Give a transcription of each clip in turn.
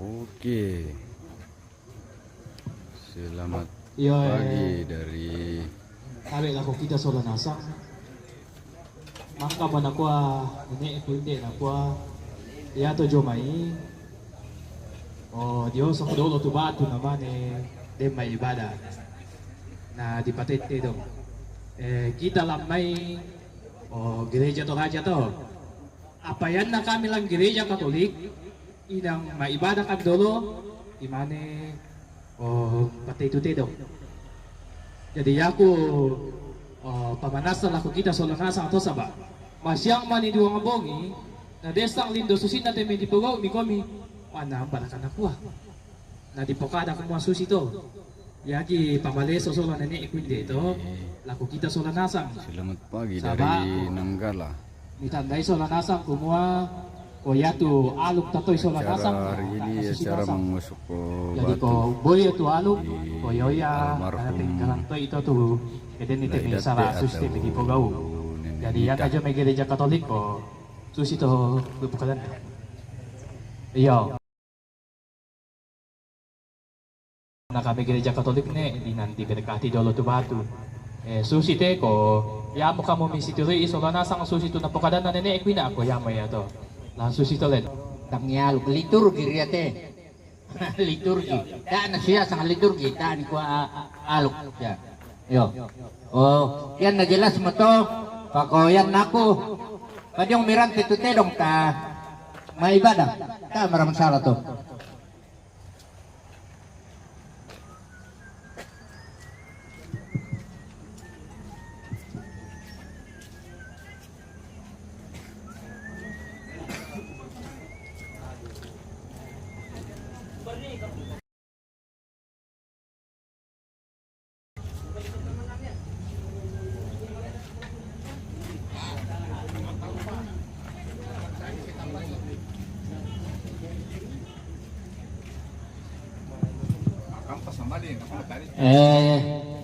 Oke, selamat Iya, pagi dari kami ako kita sa lanasa. Maka man ako ini kundi ako yato jomai. O Diyos ang dolo tubato naman de may ibada na di patete dong. Kita lang may gereja to raja to. Apayan na kami lang gereja Katolik. Inang maibada kami dolo. Imane patete dong. Jadi aku pamanasan ako kita sa lanasa ato sa ba. Masyang maniduang bongi na desang lindo susin natin may dipugaw mi komi. Ana balakan ako na di pokada ko mga susi to. Yagi pamaleso sola na ni ikundi ito. Laku kita sa lanasang. selamat pagi Saba. dari Nanggala. Mitandai sa lanasang kumuha. Kuya tu aluk tatoy sa lanasang. Acara hari ini acara mengusuk ke Jadi batu. ko boy tu aluk. Koyoya Almarhum kanating karantoy ito tu. Keden ni temi Laidate sara susi atau temi di pogau. Nenek Jadi yang Nika. aja may gereja Katolik ko. Susi to bukalan. Iyo. Na kami gereja Katolik ne di nanti kedekati dolo tu batu. Susi te ko ya mo kamo misituri iso na sang susi tu na pokadan na nene ekwina ako ya may ato. Lah susi to len. Tangyalog liturgi riyate. Liturgi. Daan na siya sa liturgi. Daan ko alok siya. Yo. Oh, yan na jelas mo to. Pakoyan nako. Padyong mirante tu tedong ta maibadah. Ta maram salah to.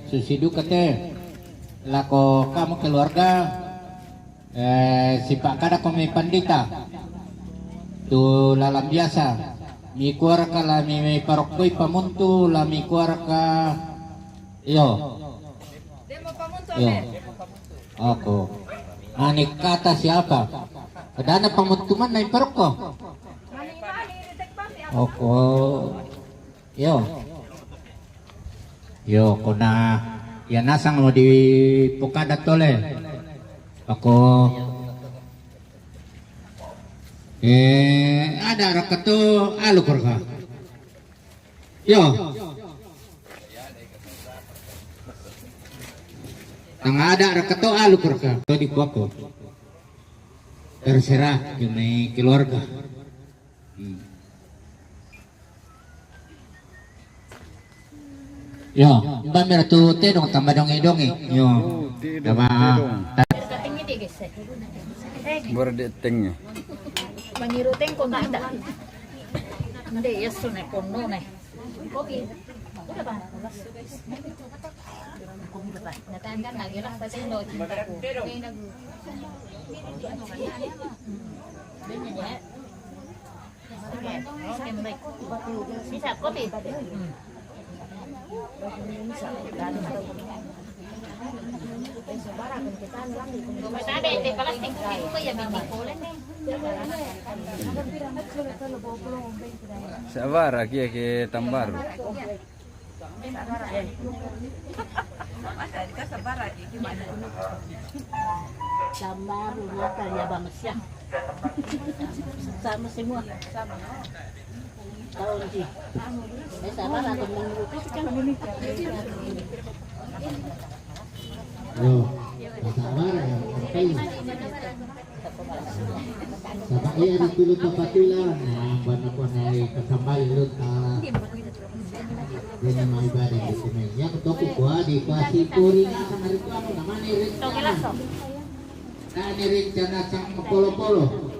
Susidu kate lako kamu keluarga si Pak kada kami pandita tu lalam biasa mi keluarga la mi parokoi pamuntu la mi keluarga yo yo aku anik kata siapa kadana pamuntuman na paroko oko yo yo kuna ya nasang mo di pokadat tole ako ada rakato alu korka yo ang ada rakato alu korka to di ko terserah yung may keluarga. Yo, mbak mira tu tedong tambah dong edongi. Yo, Tidak, sama berdetengnya. Mangiruteng ko na anda. Hindi, yeso na kono na. Kopi. Udah ba? Nataan kan lagi lah pati ndo cinta ko. Bisa kopi. Sabar aquí ke Tambar. Gambar rumah karya banget ya. Sama semua. Sama. Tahun sih. Sabar atau menurut yo, sabar ya, okay. Sabak iya di tulog pa patila na bana ko na kasambal lut din mga ibadah di sini. Ya ketoko ko di kasi puri na sa narito ako naman ni rin. Na ni rin na sang polo-polo.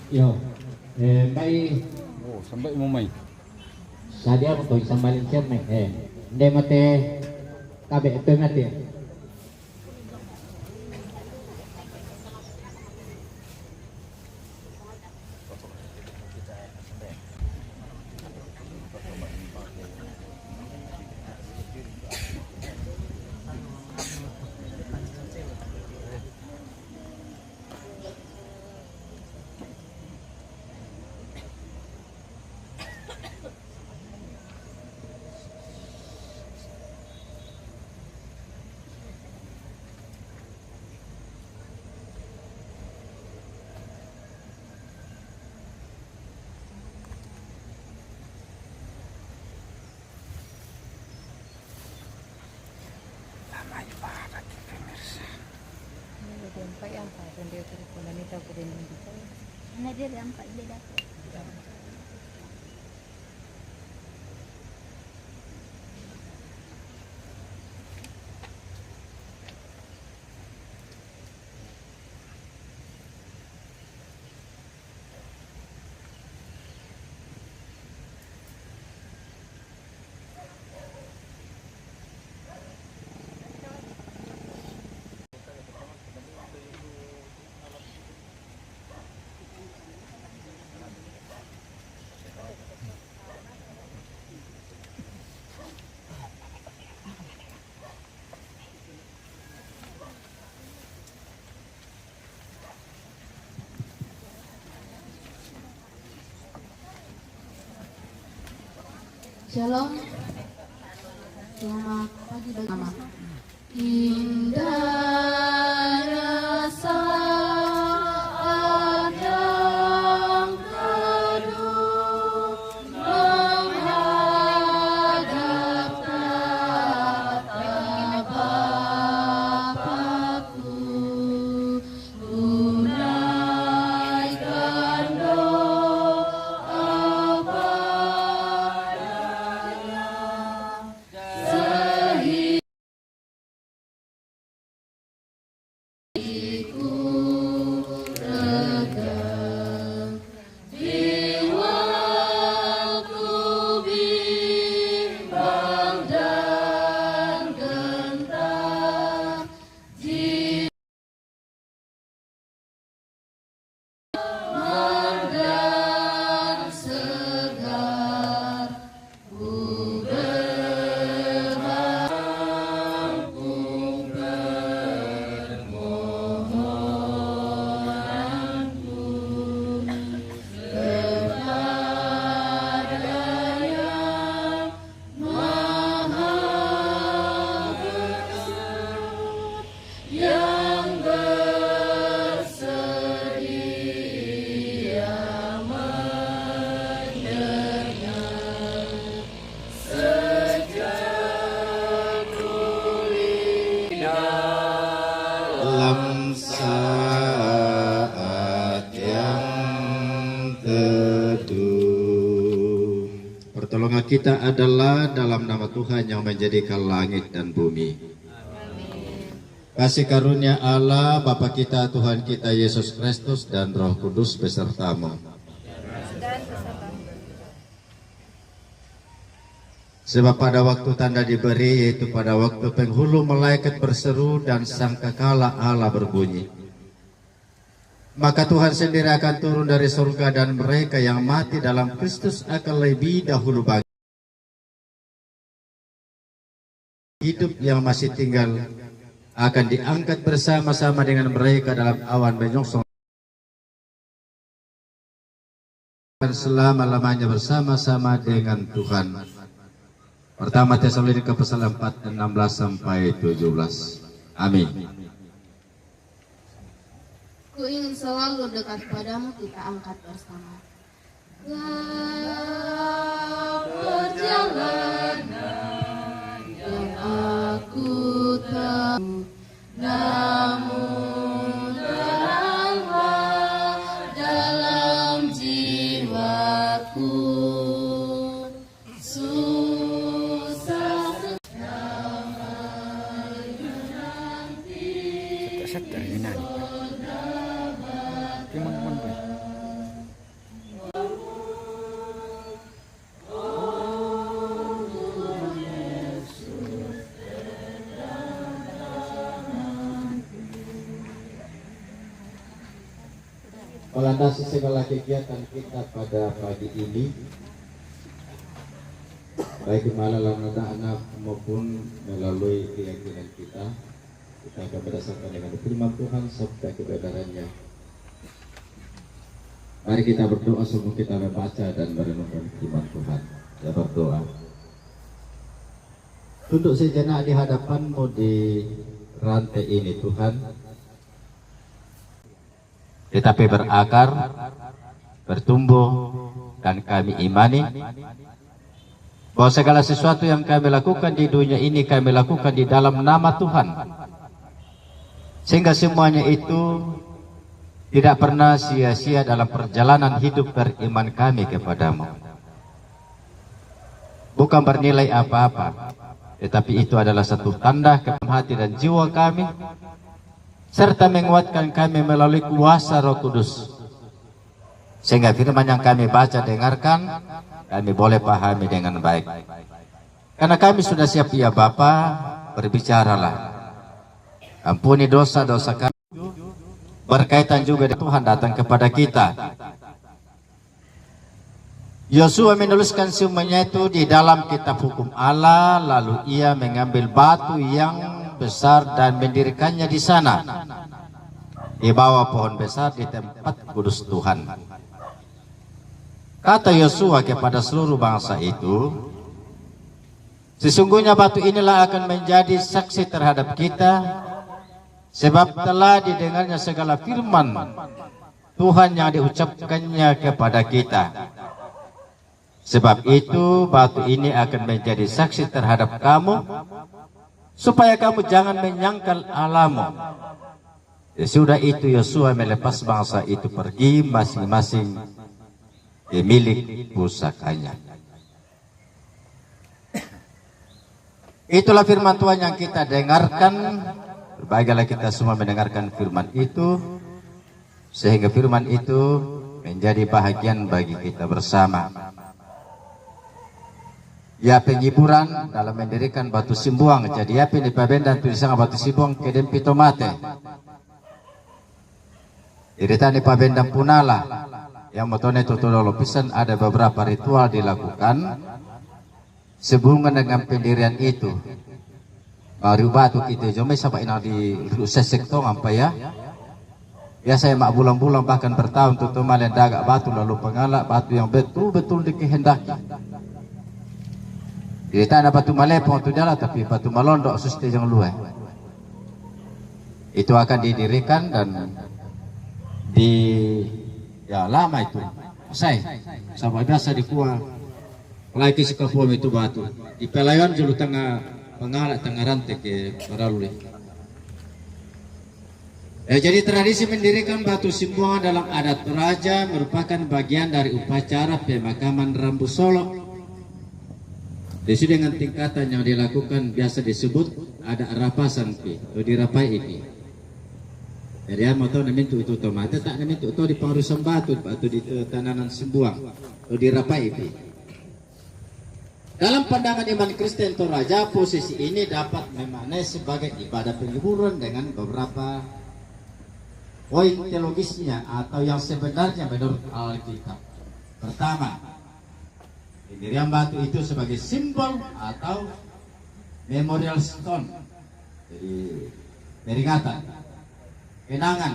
Yo, bay Oh, sampai mau main. Sadia mo to isang malin cermek hindi mate kabe ito mate. Ano dia yang Pak dia dapat. Shalom. Selamat pagi bersama. Indah rasa yang teduh menghadap tatap Bapa-Ku. Tunaikan doa dalam saat yang teduh. Pertolongan kita adalah dalam nama Tuhan yang menjadikan langit dan bumi. Kasih karunia Allah, Bapa kita, Tuhan kita Yesus Kristus dan Roh Kudus besertamu. Sebab pada waktu tanda diberi, yaitu pada waktu penghulu malaikat berseru dan sangkakala Allah berbunyi, maka Tuhan sendiri akan turun dari surga dan mereka yang mati dalam Kristus akan lebih dahulu bangkit. Hidup yang masih tinggal akan diangkat bersama-sama dengan mereka dalam awan menyongsong dan selama-lamanya bersama-sama dengan Tuhan. Pertama Tesalonika pasal 4 16 sampai 17. Amin. Ku ingin selalu dekat padamu, kita angkat bersama. Perjalanan yang aku tahu, namun teranglah dalam jiwaku. Sakta Yunani. Gimana melandasi segala kegiatan kita pada pagi ini, baik melalui anak-anak maupun melalui keyakinan kita akan berdasarkan dengan firman Tuhan serta kebenarannya. Mari kita berdoa sebelum kita membaca dan merenungkan firman Tuhan. Ya, berdoa. Tunduk sejenak di hadapan-Mu di rantai ini Tuhan, tetapi berakar, bertumbuh, dan kami imani bahwa segala sesuatu yang kami lakukan di dunia ini kami lakukan di dalam nama Tuhan, sehingga semuanya itu tidak pernah sia-sia dalam perjalanan hidup beriman kami kepadamu. Bukan bernilai apa-apa, tetapi itu adalah satu tanda kepada hati dan jiwa kami, serta menguatkan kami melalui kuasa Roh Kudus, sehingga firman yang kami baca dengarkan kami boleh pahami dengan baik. Karena kami sudah siap, ya Bapa, berbicaralah. Ampuni dosa-dosa kami, berkaitan juga dengan Tuhan datang kepada kita. Yosua menuliskan semuanya itu di dalam kitab hukum Allah, lalu ia mengambil batu yang besar dan mendirikannya di sana, di bawah pohon besar di tempat kudus Tuhan. Kata Yosua kepada seluruh bangsa itu, sesungguhnya batu inilah akan menjadi saksi terhadap kita, sebab telah didengarnya segala firman Tuhan yang diucapkannya kepada kita. Sebab itu batu ini akan menjadi saksi terhadap kamu, supaya kamu jangan menyangkal Allahmu. Sesudah itu Yosua melepas bangsa itu pergi masing-masing ke milik pusakanya. Itulah firman Tuhan yang kita dengarkan. Berbahagialah kita semua mendengarkan firman itu, sehingga firman itu menjadi bahagian bagi kita bersama. Ya, penghiburan dalam mendirikan batu simbuang, jadi ya ini pabendan tulisan batu simbuang kedem pitomate. Iritan di pabendan punala yang motone tutulolo pisan, ada beberapa ritual dilakukan sehubungan dengan pendirian itu. Baru batu kita jomai sampai di sesek tong apa ya? Biasa mak bulan-bulan bahkan bertahun tutup malen dagak batu lalu pengalak batu yang betul-betul dikehendaki. Di tanah batu malepong itu adalah, tapi batu malondok suste yang luar. Itu akan didirikan dan ya lama itu. Sampai biasa di kuah. Lagi sekapom itu batu. Di pelayan julu tengah pengalak tengah rantai ke Paraluli. Jadi tradisi mendirikan batu simbuang dalam adat Toraja merupakan bagian dari upacara pemakaman Rambu Solo. Desi dengan tingkatan yang dilakukan biasa disebut ada rapasan pi, atau dirapai pi. Jadi mau tahu namin itu tomate tak namin itu di pengurusan batu atau di tananan simbuang atau dirapai pi. Dalam pandangan iman Kristen Toraja, posisi ini dapat memaknai sebagai ibadah penghiburan dengan beberapa poin teologisnya atau yang sebenarnya menurut Alkitab. Pertama, pendirian batu itu sebagai simbol atau memorial stone, jadi peringatan, kenangan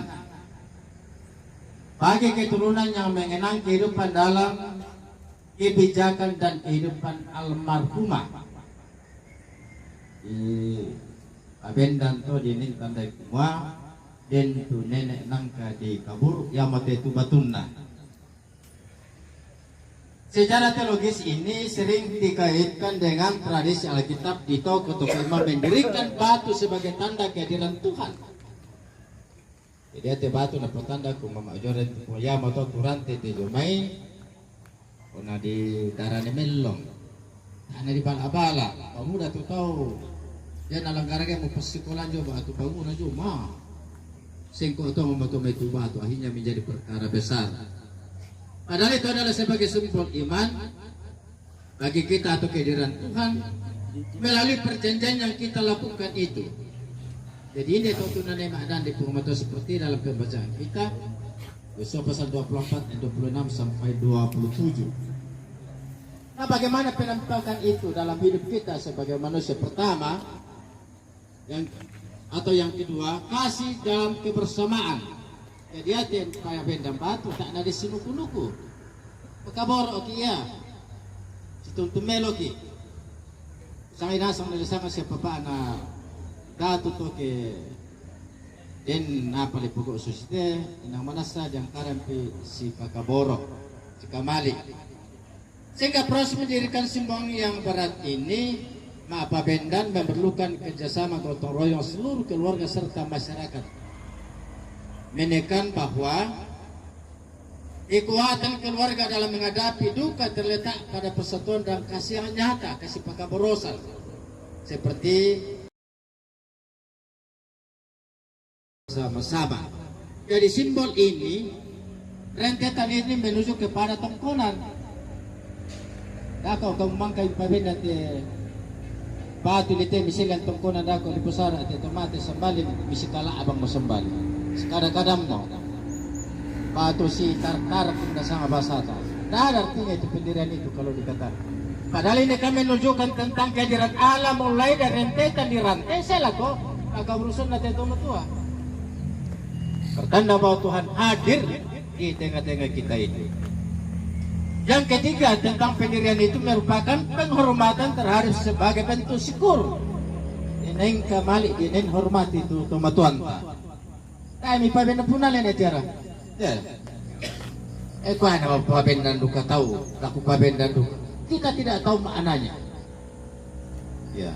bagi keturunan yang mengenang kehidupan dalam kebijakan dan kehidupan almarhumah. Di abendan to dinin tandai kumua den tu nenek nangka di kabur yang mate tu batunna. Secara teologis ini sering dikaitkan dengan tradisi Alkitab di toko imam mendirikan batu sebagai tanda kehadiran Tuhan. Jadi ate batu na petanda ku mama joren ya moto turante te jomai ona di darane mellong. Ana di bala-bala, pemuda tu tahu. Dia nalangarage mo pasikolan jo batu bangun jo ma. Singko to membantu itu batu akhirnya menjadi perkara besar. Padahal itu adalah sebagai simbol iman bagi kita atau kehadiran Tuhan melalui perjanjian yang kita lakukan itu. Jadi ini tuntunan dan di pengumuman seperti dalam pembacaan kita. Yosua pasal 24 ayat 26 sampai 27. Nah, bagaimana penampakan itu dalam hidup kita sebagai manusia? Pertama, yang kedua, kasih dalam kebersamaan. Jadi hati kayak bendam batu tak ada sinuku-nuku. Pekabor oke ya. Situntumelo ki. Sang inasang nilisang siapa pa na datu to ke den napali pugok susite inang manasa yang karampi si Pakaboro, si Kamali. Sehingga proses mendirikan simbang yang berat ini Maapabendan memerlukan kerjasama gotong royong seluruh keluarga serta masyarakat. Menekan bahwa kekuatan keluarga dalam menghadapi duka terletak pada persatuan dan kasih yang nyata, kasih pakaborosan. Seperti sama-sama. Jadi simbol ini, rentetan ini menuju kepada tongkonan. Dako kung mangkay pabin at batu lite misilan tongkonan dako lipusara at tomate sambali misikala abang masambali. Kadang-kadang mo batu si tartar kung nasa basata. Dahil artinya itu pendirian itu kalau dikatakan. Padahal ini kami menunjukkan tentang kehadiran Allah mulai dari rentetan di rantai selako agak natin ito matua. Pertanda bahwa Tuhan hadir di tengah-tengah kita ini. Yang ketiga tentang pendirian itu merupakan penghormatan terhadap sebagai bentuk syukur. Ineng kamali inen hormati itu tumatuan. Kami pabenda punalan ya tiara. Kau ana pabendan duka tahu, aku pabendan duka. Kita tidak tahu maknanya. Ya.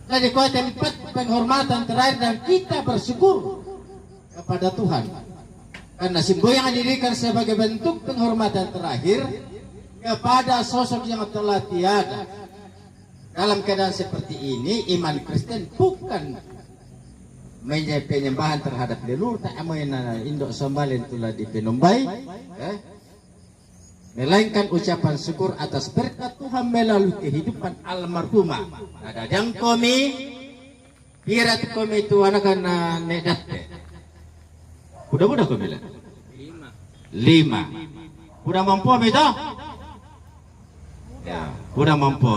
Jadi kau tempat penghormatan terakhir dan kita bersyukur kepada Tuhan. Karena simbol yang didirikan sebagai bentuk penghormatan terakhir kepada sosok yang telah tiada. Dalam keadaan seperti ini, iman Kristen bukan penyembahan terhadap leluhur, tak amoy indok sambalin tulah di penumbai, melainkan ucapan syukur atas berkat Tuhan melalui kehidupan almarhumah. Ada yang kami, pirat kami itu anak-anak nedat. Udah kau bilang? 5. Udah mampu itu? Ya, udah mampu.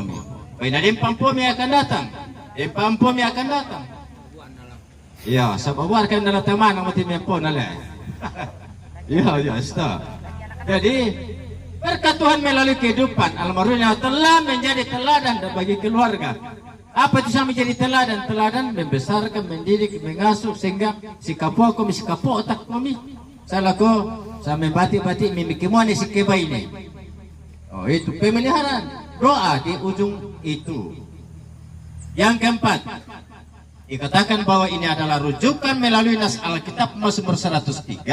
Baik, ada pampumi akan datang. Pampumi akan datang. Ya, sabawarkan dalam teman yang mati mampu nala. Ya, stop. Jadi berkat Tuhan melalui kehidupan almarhumnya telah menjadi teladan bagi keluarga. Apa itu sama menjadi teladan? Teladan membesarkan, mendidik, mengasuh sehingga si kapo aku, si kapo otak kami. Salah ko, sa membati-bati, mimikimuan si keba ini. Oh, itu pemeliharaan. Doa di ujung itu. Yang keempat, dikatakan bahwa ini adalah rujukan melalui nas Alkitab Mazmur 103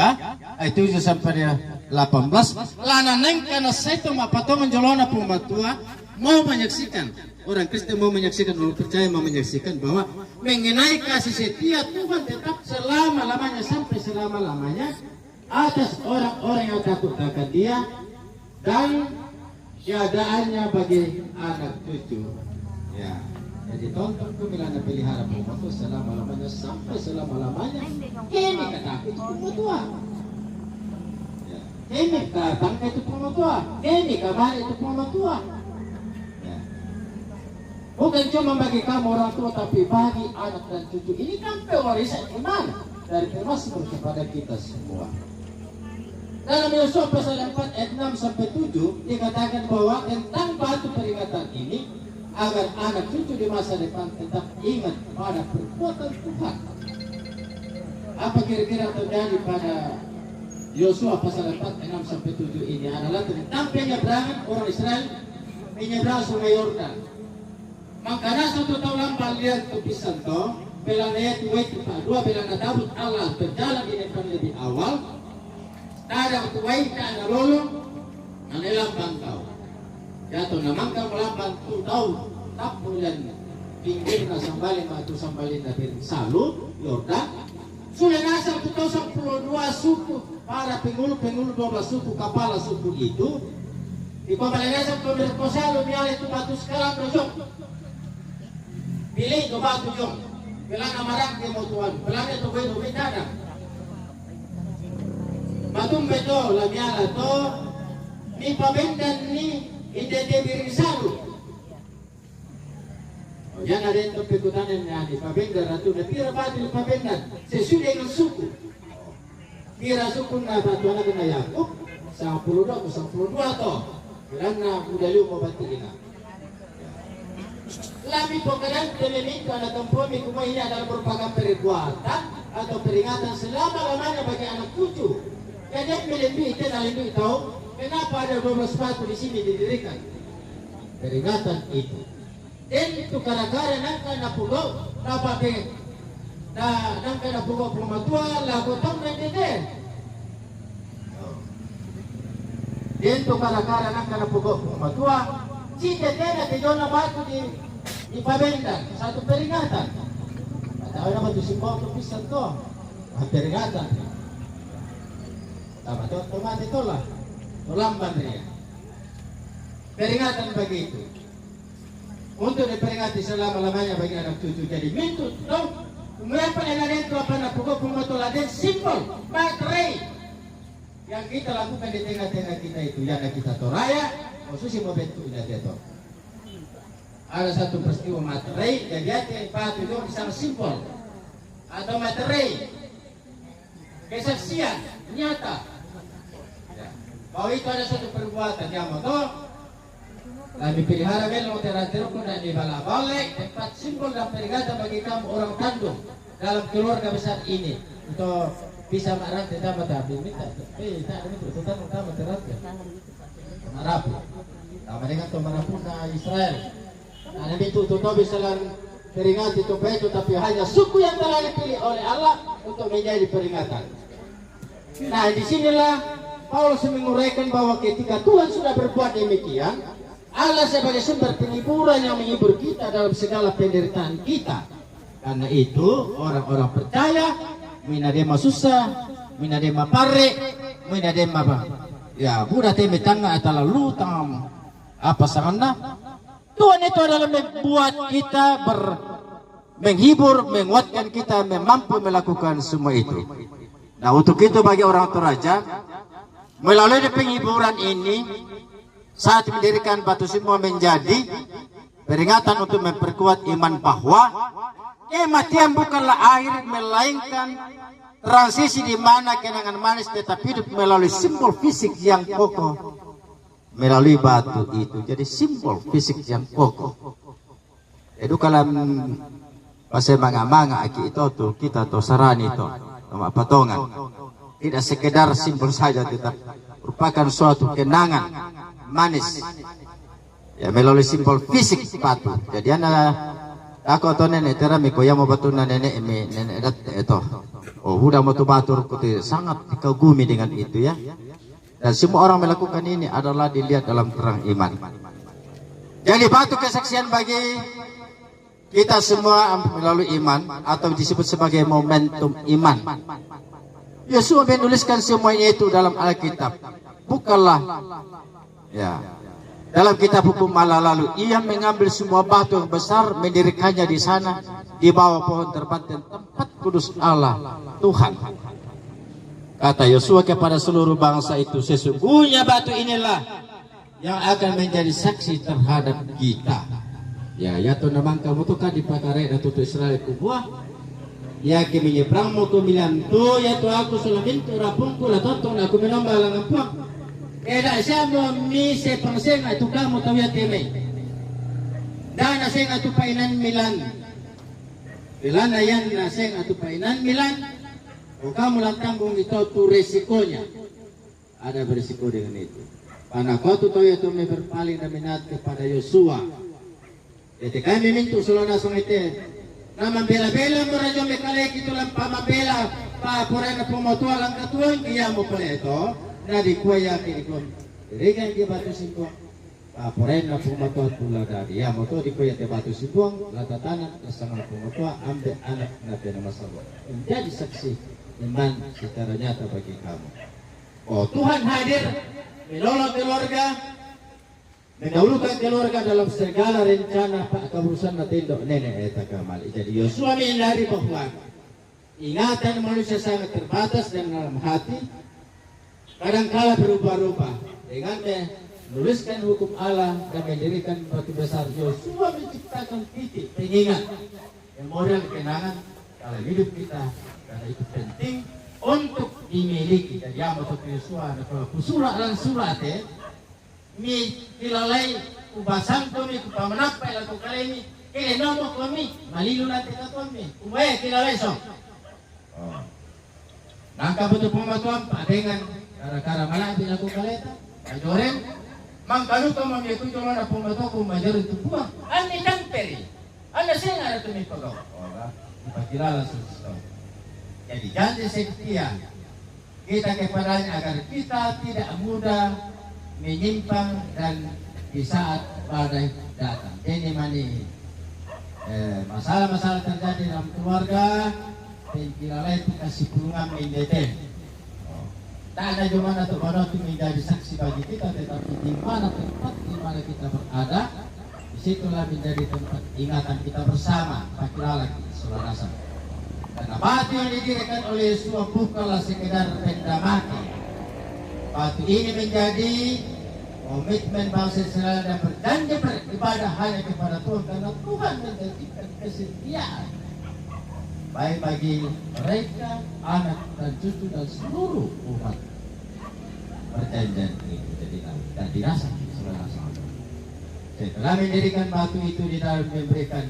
ayat 7 sampai 18. Lananeng karena saya itu mapatongan jolona pematua mau menyaksikan. Orang Kristen mau menyaksikan, orang percaya mau menyaksikan bahwa mengenai kasih setia Tuhan tetap selama-lamanya sampai selama-lamanya atas orang-orang yang takut akan Dia dan keadaannya bagi anak cucu. Ya, jadi tonton pemilihan pelihara pembantu selama-lamanya sampai selama-lamanya. Ini kata itu pembantuan. Ya, ini datang itu pembantuan. Ini kabar itu pembantuan. Bukan cuma bagi kamu orang tua, tapi bagi anak dan cucu. Ini kan pewarisan iman dari Mazmur kepada kita semua. Dalam Yosua pasal 4 ayat 6 sampai 7 dikatakan bahwa tentang batu peringatan ini agar anak cucu di masa depan tetap ingat pada perbuatan Tuhan. Apa kira-kira terjadi pada Yosua pasal 4 ayat 6 sampai 7 ini adalah tentang penyeberangan orang Israel menyeberang Sungai Yordan. Makanya 1 tahun lampau lihat kepisan to, belanaya tuway tupa dua belana Daud Allah berjalan di depan lebih awal. Ada tuway ka nalolo, nanilang bangkaw. Yato naman ka melaban tu Daud tapulan pinggir na sambalin matu sambalin na salut Yordan. Sudah nasa 22 suku para penghulu-penghulu 12 suku kepala suku itu. Di pembalingan pemerintah lumiali itu batu sekarang berjok. Pilih ke batu jom. Bilang amarang dia mau tuan. Bilang itu gue dadang. Batu tumbe to lamiala to ni pabendan ni idete birisalu. Yan na rin itong pagkutanan niya ni pabendan ratu na pira ba ni pabendan sesudah ng suku. Pira suku na batu na kena Yakub 10 to. Karena udah lu mau batiin. Lami pokoknya demikian anak kampung kumai ini adalah merupakan perbuatan atau peringatan selama-lamanya bagi anak cucu. Jadi melebih kita lebih tahu kenapa ada 12 batu di sini didirikan. Peringatan itu. Dan itu gara-gara nangka napugo, napake, nangka napugo pematua lagu tong dan dede. Dan itu gara-gara nangka napugo pematua, si dede na tejona batu di pabendan, satu peringatan. Tahu nama tu simbol tu pisan tu, peringatan. Apa tu tomat itulah, lamban dia. Peringatan begitu. Untuk diperingati selama-lamanya bagi anak cucu. Jadi mintu dong, kemudian peneladan itu apa nak pukul pemotoladen simbol, materai yang kita lakukan di tengah-tengah kita itu. Yang kita toraya, khususnya mau bentuknya dia tu. Ada satu peristiwa materai yang dia patu itu sama simbol atau materai kesaksian nyata bahwa itu ada satu perbuatan yang mau kami pelihara belong terakhir pun dan dibalak-balik tempat simbol dan peringatan bagi kamu orang kandung dalam keluarga besar ini untuk bisa marah tidak tapi minta tak ada itu tentang utama terakhir marapu sama dengan marapu na Israel. Nah, itu bisa peringatan itu baik tapi hanya suku yang telah dipilih oleh Allah untuk menjadi peringatan. Nah, disinilah Paulus menguraikan bahwa ketika Tuhan sudah berbuat demikian, Allah sebagai sumber penghiburan yang menghibur kita dalam segala penderitaan kita. Karena itu orang-orang percaya, minadema susah, minadema pare, minadema apa? Ya, budak teme tangga atau lutang apa sangat. Tuhan itu adalah membuat kita menghibur, menguatkan kita, mampu melakukan semua itu. Nah, untuk itu bagi orang Toraja, melalui penghiburan ini, saat mendirikan batu semua menjadi peringatan untuk memperkuat iman bahwa kematian bukanlah akhir, melainkan transisi di mana kenangan manis tetap hidup melalui simbol fisik yang kokoh. Melalui batu itu jadi simbol fisik yang kokoh. Itu kalau pasal manga-manga aki itu tuh kita tuh sarani itu sama patongan. Tidak sekedar simbol saja, tetap merupakan suatu kenangan manis. Ya melalui simbol fisik batu. Jadi aku atau nenek terami ko yang mau batu nenek nenek itu. Oh udah mau batur kuti sangat dikagumi dengan itu ya. Dan semua orang melakukan ini adalah dilihat dalam terang iman. Jadi batu kesaksian bagi kita semua melalui iman atau disebut sebagai momentum iman. Yesus menuliskan semuanya itu dalam Alkitab. Bukanlah ya dalam kitab hukum Allah lalu ia mengambil semua batu yang besar mendirikannya di sana di bawah pohon terpanting tempat kudus Allah Tuhan. Kata Yosua kepada seluruh bangsa itu, sesungguhnya batu inilah yang akan menjadi saksi terhadap kita. Ya, ya tu namang kamu tu kan dipakare dan tutu Israel kubuah. Ya kami nyebrang mau kumilian tu, ya tu aku sulamin tu rapungku lah totong aku menomba lang ampang. Kaya siya mo mi se pangsenga tu kamu tahu ya teme. Dan nasenga tu painan milan. Milan na yan nasenga tu painan milan. Kung kamu lang tanggung itu tu resikonya. Ada berisiko dengan itu. Karena kau tu tahu ya tu berpaling dan minat kepada Yosua. Jadi kami minta sulana song itu. Nama bela-bela merajo mekalek itu lang pamabela pa pura na pumotua lang katuan iya mo pala ito. Na di kuya kinikon. Dirikan di batu simpong. Pa pura na pumotua pula dari iya mo to di kuya te batu simpong. Latatanan kasama pumotua ambil anak na pinamasawa. Menjadi saksi iman secara nyata bagi kamu. Oh Tuhan hadir menolong keluarga, mendahulukan keluarga dalam segala rencana pak keburusan na tindok nenek eta kamali. Jadi Yosua menghindari bahwa ingatan manusia sangat terbatas dan dalam hati kadangkala berubah-ubah dengan menuliskan hukum Allah dan mendirikan batu besar. Yosua menciptakan titik pengingat memorial kenangan dalam hidup kita, karena itu penting untuk dimiliki. Jadi amat Yosua kalau kusura dan surat mi kilalai ubasang kami kupamanapai laku kali ini kini nomo kami malilu nanti kami umay kilalai so. Nangka betul pematuan pak dengan kara-kara malabi laku kaleta majoren mangkalu kau mami itu cuma ada pematuan ku majoren tu buah ane tamperi ane sengar itu mi pagaw. Dipakilala susah. Jadi janji setia kita kepadanya agar kita tidak mudah menyimpang dan di saat badai datang. Ini mani masalah-masalah terjadi dalam keluarga, penkilalai itu kasih pulungan menjadi. Tak ada jumlah atau bodoh itu menjadi saksi bagi kita, tetapi di mana tempat di mana kita berada, disitulah menjadi tempat ingatan kita bersama. Pakilalai kita selarasa. Karena batu yang didirikan oleh Yosua bukanlah sekedar benda mati. Batu ini menjadi komitmen bangsa Israel dan berjanji beribadah hanya kepada Tuhan, karena Tuhan menjanjikan kesetiaan baik bagi mereka, anak dan cucu dan seluruh umat perjanjian itu. Jadi dan dirasa setelah mendirikan batu itu di dalam memberikan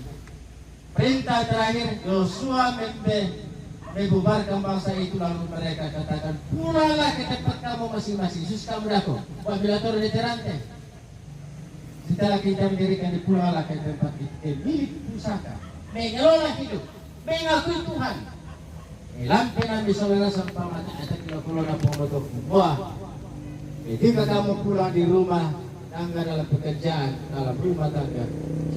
perintah terakhir, Yosua membubarkan bangsa itu, lalu mereka katakan, pulanglah ke tempat kamu masing-masing. Yesus kamu daku, apabila turun di terante. Setelah kita mendirikan, pulanglah ke tempat itu, milik pusaka, mengelola hidup, mengakui Tuhan. Lampi nabi saudara sampai mati ada kilo-kilo na pomotok buah. Ketika kamu pulang di rumah tangga, dalam pekerjaan, dalam rumah tangga,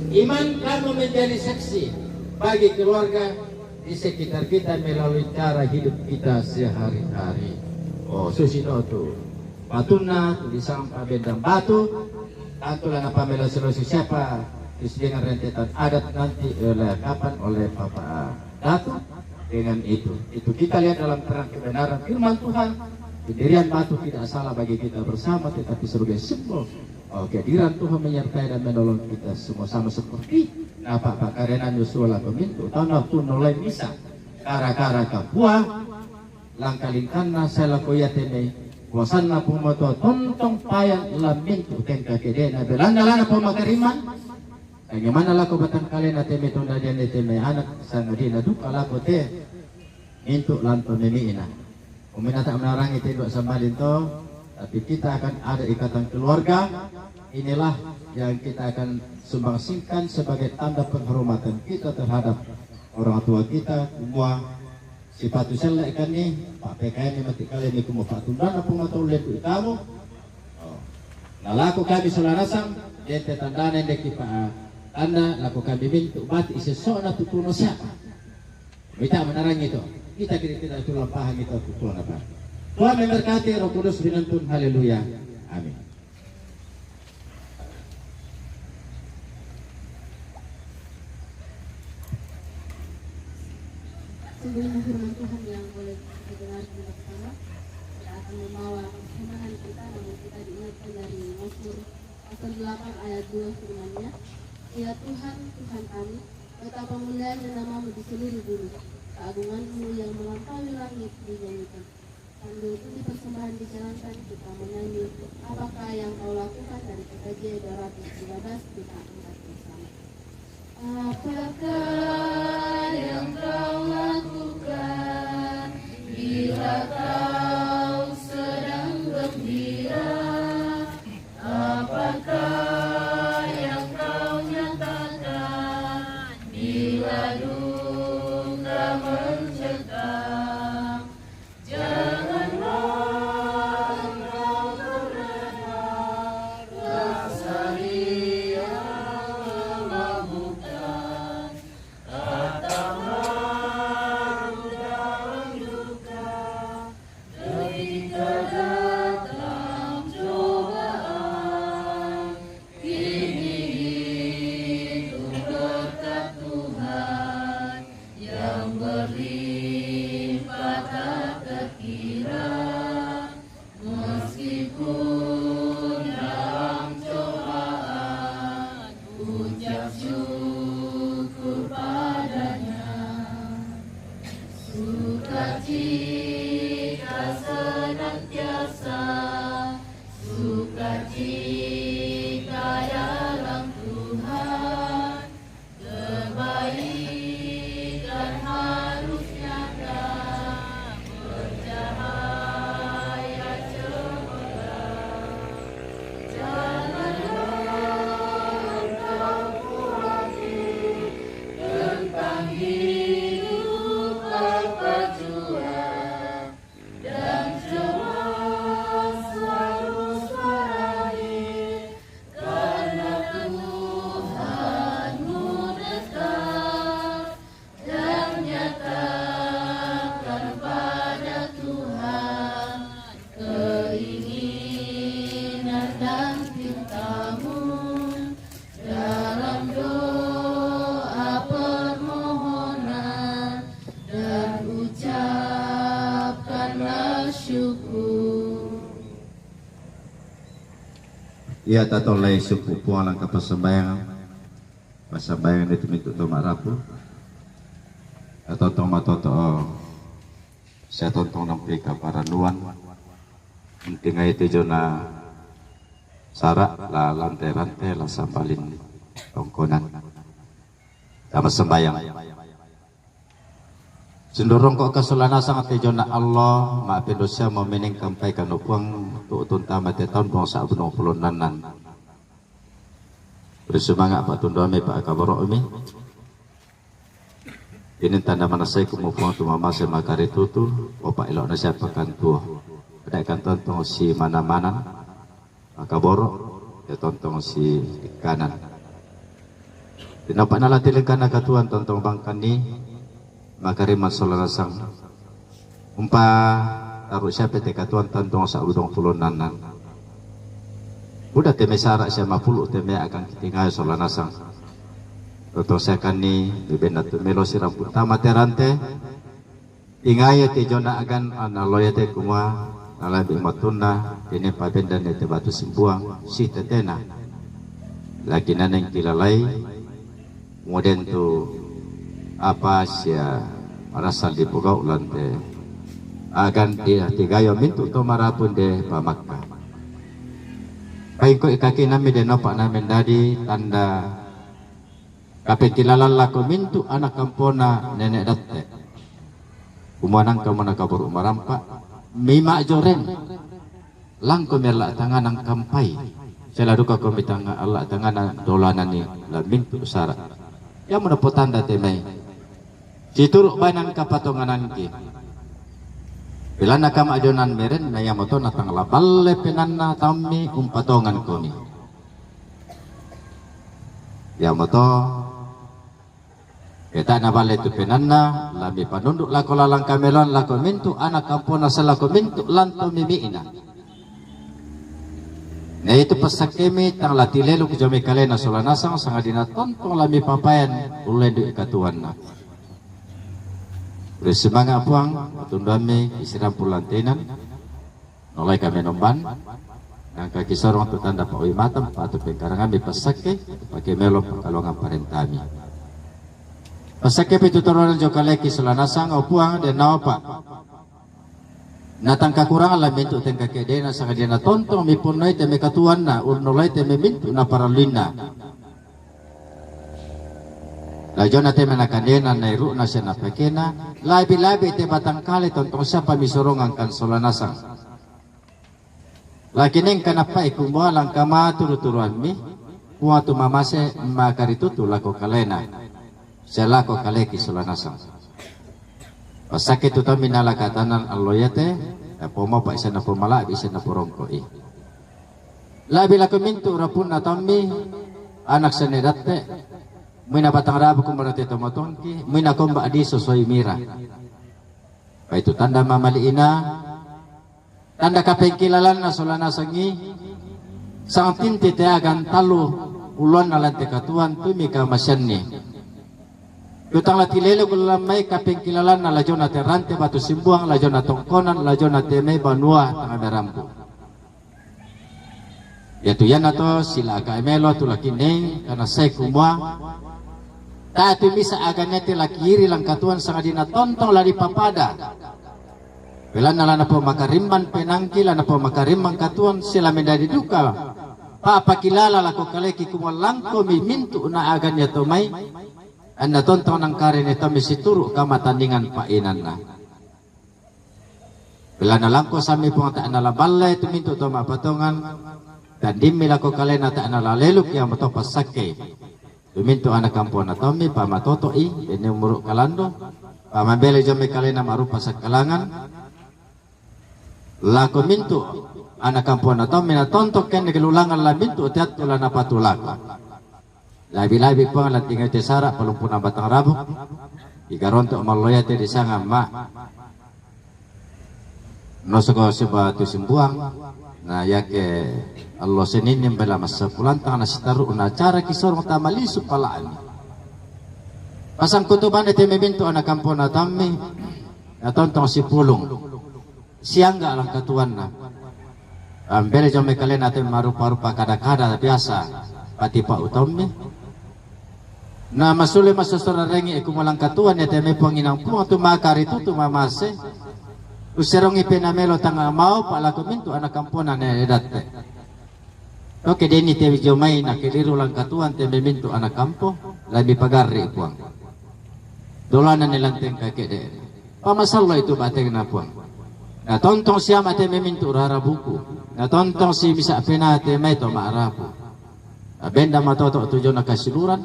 iman kamu menjadi saksi bagi keluarga di sekitar kita melalui cara hidup kita sehari-hari. Oh, susino tu batuna tu disampa bendang batu, tantulah apa mela solusi siapa dengan rentetan adat nanti oleh kapan oleh Papa Datu. Dengan itu kita lihat dalam terang kebenaran firman Tuhan. Pendirian batu tidak salah bagi kita bersama, tetapi sebagai simbol kehadiran Tuhan menyertai dan menolong kita semua, sama seperti apa pakarenan Yosua lah pemintu tanah tu nolai misa kara-kara kapua langkalingkana sela koyatene kuasana pumoto tontong payang lamintu tengka kedena belanda-landa pemakariman. Bagaimana laku batang kalian ateme tonda jane teme anak sangadina duka laku te mintu lanto nemiina. Uminata menarangi tendok sambalin to, tapi kita akan ada ikatan keluarga. Inilah yang kita akan sumbangsingkan sebagai tanda penghormatan kita terhadap orang tua kita. Semua sifat selek kan nih, Pak PKN yang mati kalian ini kumu patundana pengatau leku kamu. Nah laku kami selarasang, jente tandana yang deki Pak tanda laku kami mintu mati isesona tutuno siapa. Kita menarangi itu. Kita kira-kira itu lampahan kita Tuhan apa. Tuhan memberkati, Roh Kudus binantun, haleluya, amin. Sungguhnya firman Tuhan yang boleh kita dengar bersama tidak akan membawa kesenangan kita, namun kita diingatkan dari Mazmur pasal 8 ayat 2 firman-Nya, ya Tuhan, Tuhan kami, betapa mulia namamu di seluruh bumi. Keagunganmu yang melampaui langit dinyanyikan. Sambil bunyi persembahan dijalankan, kita menyanyi apakah yang kau lakukan dari PKJ 213 kita angkat bersama. Apakah yang kau lakukan bila kau sedang gembira? Apakah yang kau nyatakan bila mencekam? Janganlah engkau terlena rasa riang memabukkan. Katakan kita dalam Tuhan, kebaikan harus nyata, bercahaya cemerlang. Janganlah engkau khawatir tentang hidup tanpa juang, dan cemas selalu suarahi, karena Tuhanmu dekat, dan nyatakan pada Tuhan keinginan dan pintamu dalam doa permohonan, dan ucapkanlah syukur. Ia tatolay suku pualang ka pasambayangan. Pasambayangan itu mintu tumarapu. Atau tomatotoo. Saya tontong nampi ka paranuan. Intinga itu jona sarak la lantai-lantai la sampalin tongkonan. Sama sembayang. Sendorong kok kesulana sangat tejona Allah maafin dosa memening kampai kanupuang tuutun tamat tahun bangsa abunong pulunanan. Bersemangat Pak Tundome Pak Kabaro ini. Ini tanda mana saya kumupuang tu mama saya makari tutu opak ilok na siya pakantuh. Pedaikan tontong si mana-mana Pak Kabaro ya tontong si kanan. Dinapak nalatilekan na katuan tontong bangkan ni makariman solarasang umpa taruh siapa teka tuan tantong sa udong pulunanan udah teme sarak siya mapulu teme akan kitingay solarasang totong saya kan ni bibenda tumelo si ramput tama terante ingay ti jona agan analoya te kuma nalabi matuna ini pabenda ni te batu simbuang si tetena lagi naneng kilalay moden tu apa sia marasal di pugau lante agan dia tigayo mintu to marapun de pamakka kain ko ikaki nami de nopak namin dadi tanda kapetilalan lako mintu anak kampona nenek datte umanang kamana kabur umarampa mima joren langko merla tanganang kampai selalu ka komitanga Allah tangana dolanan ni la mintu sara ya menepo tanda temai Cituruk banan kapatonganan ki. Bila nakam ajonan meren naya moto natang laballe penanna tammi umpatongan koni. Ya moto kita nabale tu penanna labi panunduk lako lalang kamelon lako mintu anak kampona selako mintu lanto mimiina. Nah itu pesakemi tang latilelu kujome kalena solanasang sangadina tontong lami papayan ulendu ikatuanna. Bersemangat puang, tundame isiram pulantenan, nolai kami nomban, yang kaki sorong tu tanda pak matam, patu pengkarangan mi pasake, pakai melo pakalongan parentami. Pasake pitu toronan jokaleki selanasang au puang dan naopa. Natang kakurangan lah mintu tengka kedena sangadina tontong mi punai teme katuan na urnolai teme mintu na paralina. Lajona te menakandena na iru na siya napakena labi-labi te batang kali tontong siya pamisorongan kan solanasang lakining kanapa ikumwa lang kama turu-turuan mi kuwa tumamase makaritutu lako kalena siya lako kaleki solanasang pasakit tuta minalakatanan aloyate pomo pa isa na pumala isa na purongko labi lako mintu rapun na tammi anak sanedate Muna batang rabu kumarate tomotongki, muna komba adiso soy mira. Itu tanda mamaliina, tanda kapengkilalan na solana sangi, sang tinti te agan talu ulon na lante katuan tumi ka masyanni. Utang latilele kulamay kapengkilalan na lajo na terante batu simbuang, lajo na tongkonan, lajo na teme banua tanga merampu. Yaitu yan ato sila ka emelo tulakining kana say kumwa. Tatu bisa agannya tila kiri lang katuan sangadina tontong lari papada. Bila nala na po makarimman penangki la na po makarimman katuan sila mendadi duka. Papakilala lako kaleki kumalang ko mimintu na agan niya tumay. An natontong ng karin ito misituro kamatandingan painan na. Bila na lang ko sa mi pong taan nalabalay tuminto to mapatungan. Dan dimila ko kalena taan nalalelok yang mato pasake. Tuminto anak kampon na tomi pamatotoi ini umuruk kalando. Pamabele jome kalena marupa sa kalangan. Lako minto anak kampon na tomi na tontok ken nagalulangan la minto tiat tula na patulako. Labi-labi po ang lating ite sara palumpo na batang rabok. Igaronto maloyate di sanga ma. Nosoko siba tu simbuang na yake Allah seninin bela masa pulantang na sitaru na cara kisor mata malisu palaan. Pasang kutuban ite mebintu anak kampon na tammi na tontong si pulong. Siangga lang katuan na. Ambele jome kalen natin marupa-rupa kada-kada biasa pati pa utommi. Na masuli masusura rengi ikumalang katuan ite me panginang puang tumakar itu tumamase. Userong ipinamelo tanga mau pala kumintu anak kamponan na edate. Oke deni te jomay na kiliru lang katuan te memintu anak kampo labi pagarri puang. Dolanan nilanteng kakede. Pamasalo itu bateng na puang. Na tontong siya mate memintu rara buku. Na tontong si bisa pena te may to maarapu. Abenda matoto tujo na kasiluran.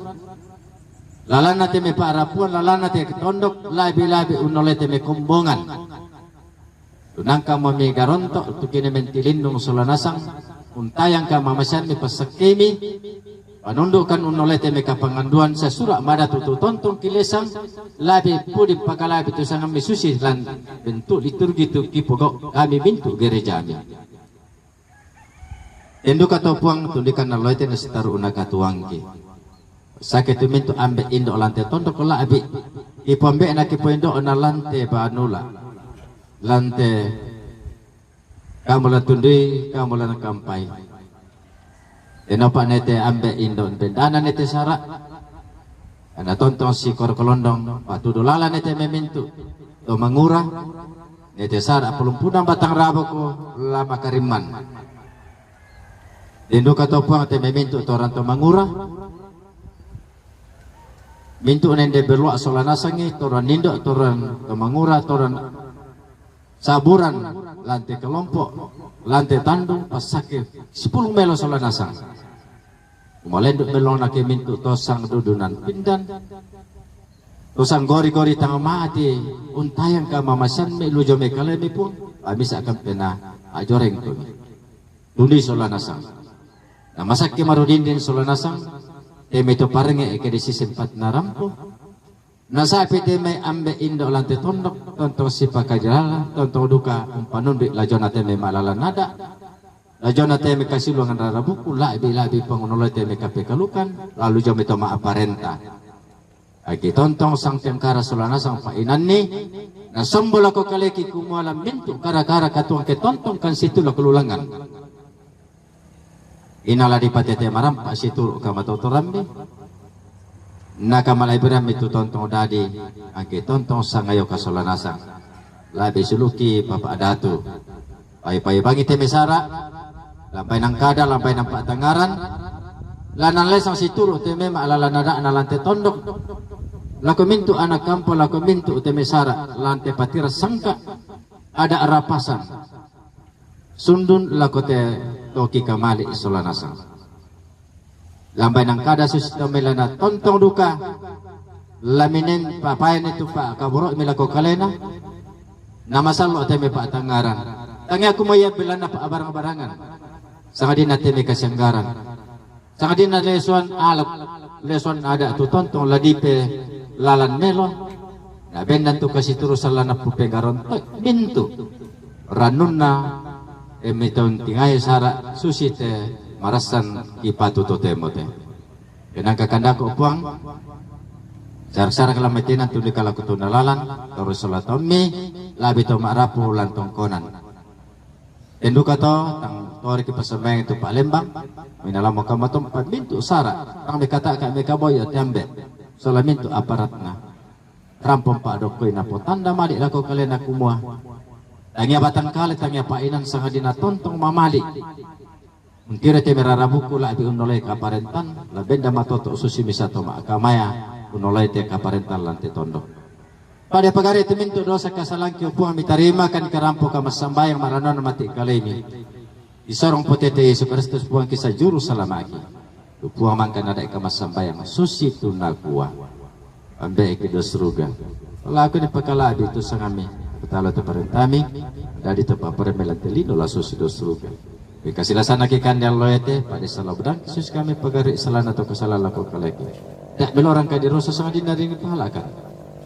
Lalana te me paarapuan lalana te tondok labi-labi unolete me kumbongan. Tunangka mami garonto tukine mentilindung solanasang untayang ka mamasan mi pasakimi panundukan unolete me kapanganduan sa sura mada tutu tontong kilesang labi pudi pakalabi tu sangang misusi lan bentuk liturgi tu kipogo kami bintu gereja mi endu kato puang tundikan naloite na sitaru unakatuangki sakit tu mintu ambe indo lante tondok labi ipombe na kipoindo na lante banula lante kamulan tundi kamulan kampai enopa nete ambe indon bendana nete sara ana tontong si korkolondong patu dolala nete memintu to mangura nete sara pelumpunan batang raboko lama kariman dindu katopuang te memintu toran to mangura mintu nende berluak solanasangi toran nindo toran to mangura toran saburan lantai kelompok lantai tandung pasake 10 melo solanasang umalenduk melong nake mintu tosang dudunan pindan tosang gori-gori tang mati untayang ka mamasan me lujo me kalemi pun bisa akan pena ajoreng tu dundi solanasang na masak ke marudindin solanasang teme to parenge ke di sisi 4 narampo. Nasapi teme ambe indo lante tondok tonto si pakajalala tonto duka umpanundik lajona teme malala nada lajona teme kasih luangan rara buku labi pengunoloy teme kape kalukan lalu jome toma aparenta agi tontong sang tengkara solana sang painan ni na sombol ako kaleki kumualam mintu kara-kara katuang ke tontong kan situ lo kelulangan inala dipatete marampa situ kamatotorambi nakamalay beram itu tontong dadi angke tontong sangayo kasolanasang labi suluki papa adatu pai bangi teme sara lampai nang kada lampai nang patangaran lanan lesang situru teme maalala nada analante tondok lako mintu anak kampo lako mintu teme sara lante patira sangka ada arapasan sundun lako te toki kamali solanasang lambai nang kada susito melana tontong duka laminen papayan itu pak kaburok milako kalena nama salo teme pak tangaran tangi aku maya belana pak barang-barangan sangadina teme kasanggaran sangadina lesuan alak lesuan ada tu tontong ladipe lalan melo na bendan tu kasih turus salana pupegaron bintu ranunna emiton tingai sara susite marasan ipatu totemote kenang kakandako puang sar-sar kalametinan tuli kalakutu nalalan terus salatomi labi to marapu lantong konan enduka to tang tori ki pasameng itu Palembang minalamo kamatom pagmintu sara ang mikata ka mikaboy at yambe salamintu aparatna rampong pa dokoy na po tanda mali lako kalena kumua tangya batang kali tangya painan sangadina tontong mamali Untira te merara buku la bi unolai kaparentan la benda matoto susi misato ma kamaya unolai te kaparentan lante tondo. Pada pagari teminto dosa kasalang kiupuang mitarima kan karampo kamasambayang maranon mati kalemi. Isorong potete Yesus Kristus puang kisah juru salamaki. Upuang mangkan ada kamasambayang susi tunagua. Ambe ke surga. Kalau aku ni pakalabi itu sangami. Betala tu parentami dari tempat peremelan telino la susi do surga. Kasih lasana ke kandang loyate pada salah bedang sus kami pagari salana atau kesalahan laku kaleki. Tak belorang kadi rosa sangat dinari pahalakan.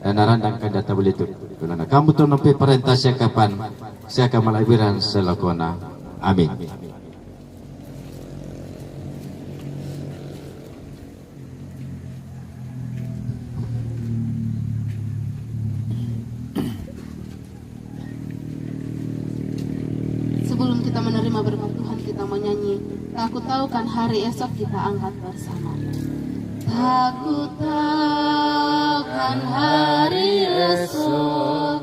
Dan narandang kan data beli itu. Karena kamu tu nampi perintah saya kapan saya akan melahiran selakona. Amin. Sebelum kita menerima berkat Tuhan, kita menyanyi "Aku tahu kan hari esok", kita angkat bersama. Aku tahu kan hari esok,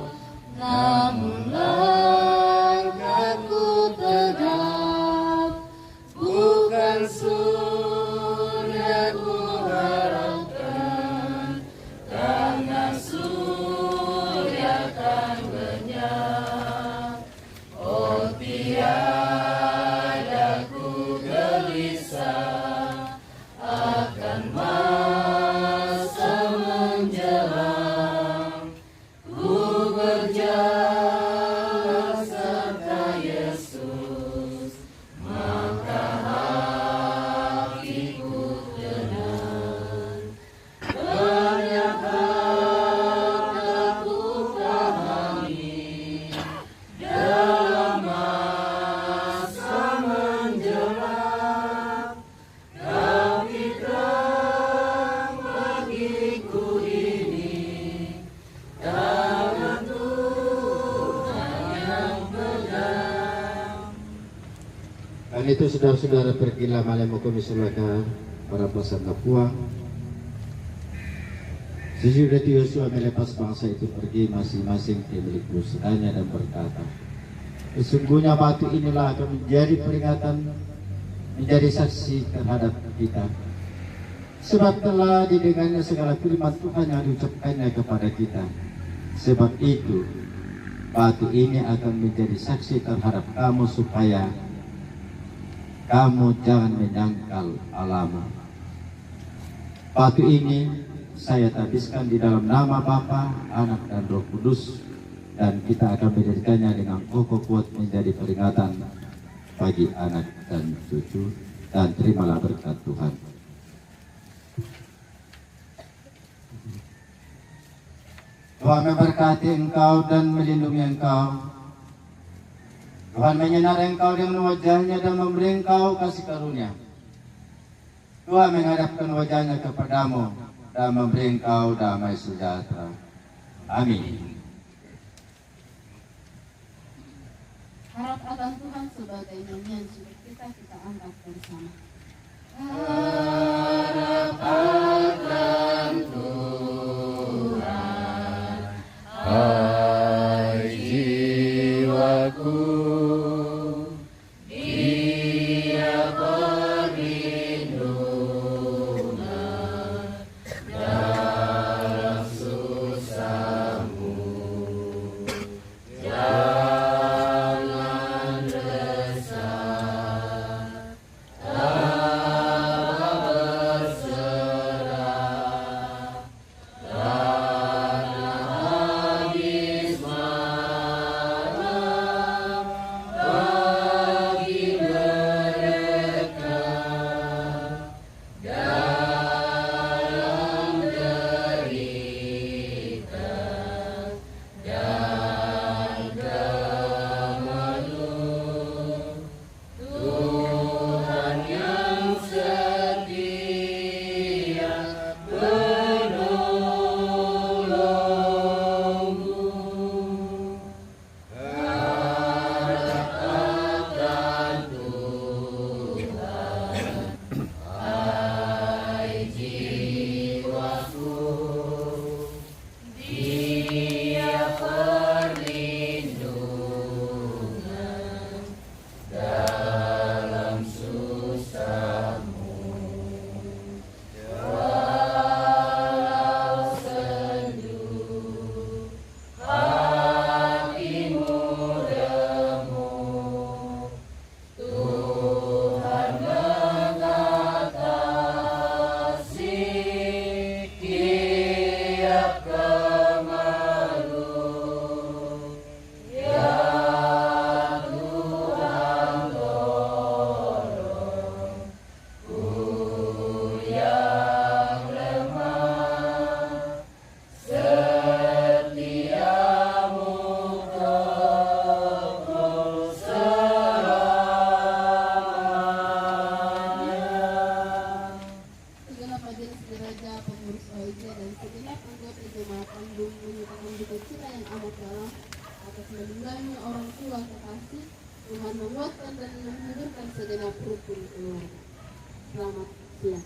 namun langkahku tegap, bukan surga ku harapkan, karena surga kan lenyap. Oh tiada ku gelisah akan masa menjelang, ku berjalan serta Yesus, maka hatiku tenang. Banyak hal aku pahami dalam masa menjelang, tapi terang bagiku ini tangan Tuhan yang pegang. Dan itu saudara-saudara pergilah malam hukum misalkan para pasang Papua. Sesudah Yosua melepas bangsa itu pergi masing-masing ke milik usahanya dan berkata, sesungguhnya batu inilah akan menjadi peringatan, menjadi saksi terhadap kita. Sebab telah didengarnya segala firman Tuhan yang diucapkannya kepada kita. Sebab itu batu ini akan menjadi saksi terhadap kamu supaya kamu jangan menyangkal Allahmu. Batu ini saya tabiskan di dalam nama Bapa, Anak dan Roh Kudus, dan kita akan menjadikannya dengan kokoh kuat menjadi peringatan bagi anak dan cucu, dan terimalah berkat Tuhan. Tuhan memberkati engkau dan melindungi engkau. Tuhan menyinari engkau dengan wajahnya dan memberi engkau kasih karunia. Tuhan menghadapkan wajahnya kepadamu dan memberi engkau damai sejahtera. Amin. Harap akan Tuhan sebagai nyanyian sudah kita angkat bersama. Harap akan Tuhan, hai jiwaku, Dia perlindungan dalam susahmu. Jangan resah, segenap anggota jemaat Bandung menyatakan duka cita yang amat dalam atas meninggalnya orang tua kekasih. Tuhan menguatkan dan menghidupkan segenap rukun keluarga. Selamat siang.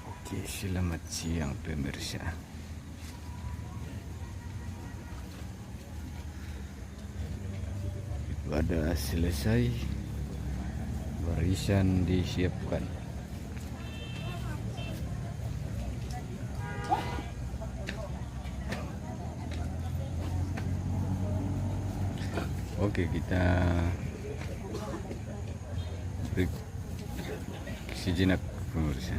Oke, selamat siang pemirsa. Ibadah selesai, barisan disiapkan. Oke, kita break sejenak pemirsa.